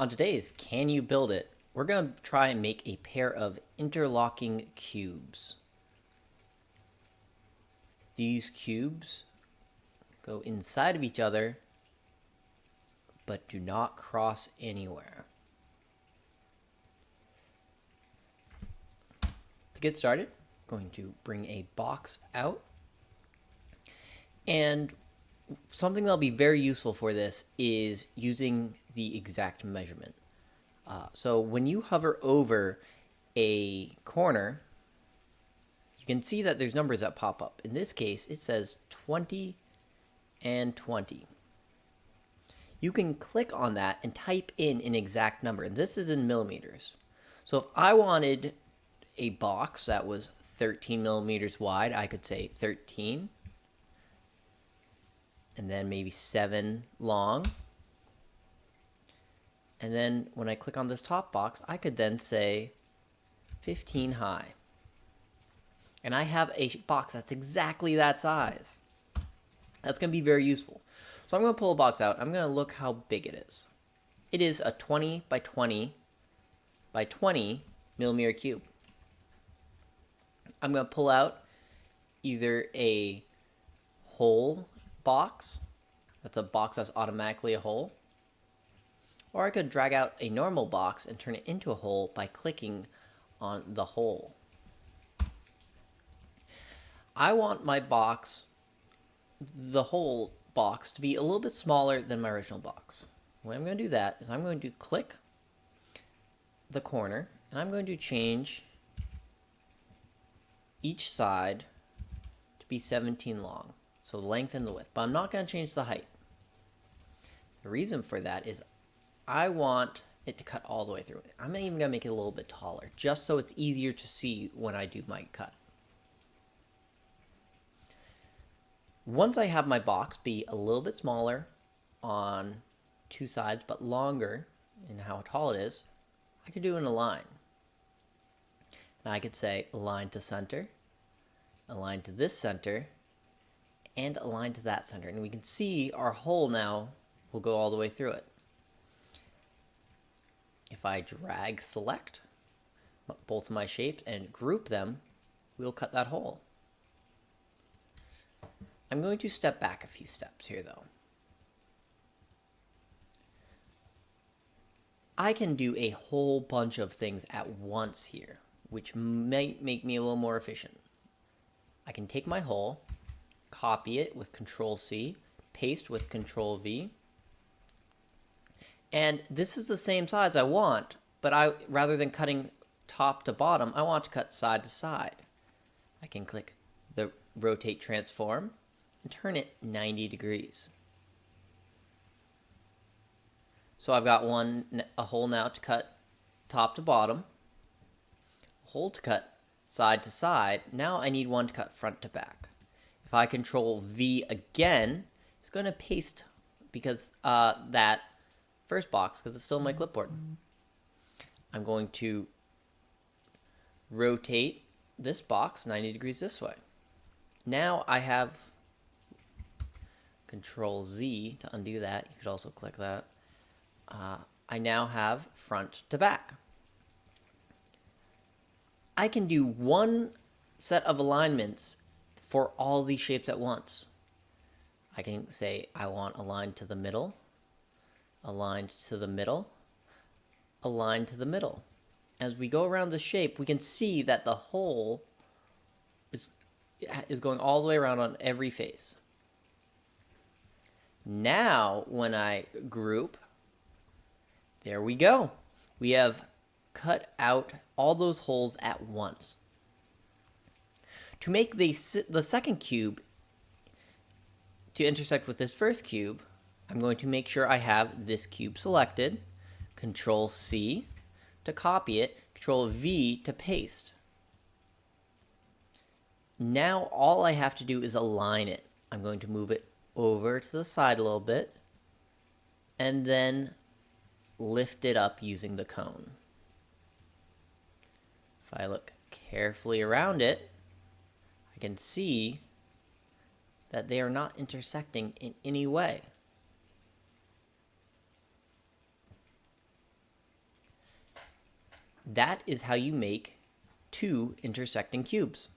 On today's Can You Build It, we're going to try and make a pair of interlocking cubes. These cubes go inside of each other, but do not cross anywhere. To get started, I'm going to bring a box out. And something that'll be very useful for this is using the exact measurement. So when you hover over a corner, you can see that there's numbers that pop up. In this case, it says 20 and 20. You can click on that and type in an exact number, and this is in millimeters. So if I wanted a box that was 13 millimeters wide, I could say 13, and then maybe 7 long. And then when I click on this top box, I could then say 15 high. And I have a box that's exactly that size. That's going to be very useful. So I'm going to pull a box out. I'm going to look how big it is. It is a 20 by 20 by 20 millimeter cube. I'm going to pull out either a whole box. That's a box that's automatically a hole. Or I could drag out a normal box and turn it into a hole by clicking on the hole. I want my box, the whole box, to be a little bit smaller than my original box. The way I'm going to do that is I'm going to click the corner and I'm going to change each side to be 17 long. So the length and the width, but I'm not going to change the height. The reason for that is I want it to cut all the way through. I'm even going to make it a little bit taller, just so it's easier to see when I do my cut. Once I have my box be a little bit smaller on two sides, but longer in how tall it is, I could do an align. And I could say align to center, align to this center, and align to that center. And we can see our hole now will go all the way through it. If I drag select both of my shapes and group them, we'll cut that hole. I'm going to step back a few steps here though. I can do a whole bunch of things at once here, which might make me a little more efficient. I can take my hole, copy it with Control C, paste with Control V, and this is the same size I want, but rather than cutting top to bottom, I want to cut side to side. I can click the Rotate Transform and turn it 90 degrees. So I've got a hole now to cut top to bottom, a hole to cut side to side. Now I need one to cut front to back. If I Control V again, it's going to paste because that first box, because it's still in my clipboard. I'm going to rotate this box 90 degrees this way. Now I have Control Z to undo that. You could also click that. I now have front to back. I can do one set of alignments for all these shapes at once. I can say I want aligned to the middle, aligned to the middle, aligned to the middle. As we go around the shape, we can see that the hole is going all the way around on every face. Now, when I group, there we go. We have cut out all those holes at once. To make the second cube to intersect with this first cube, I'm going to make sure I have this cube selected, Control C to copy it, Control V to paste. Now all I have to do is align it. I'm going to move it over to the side a little bit and then lift it up using the cone. If I look carefully around it, I can see that they are not intersecting in any way. that is how you make two intersecting cubes.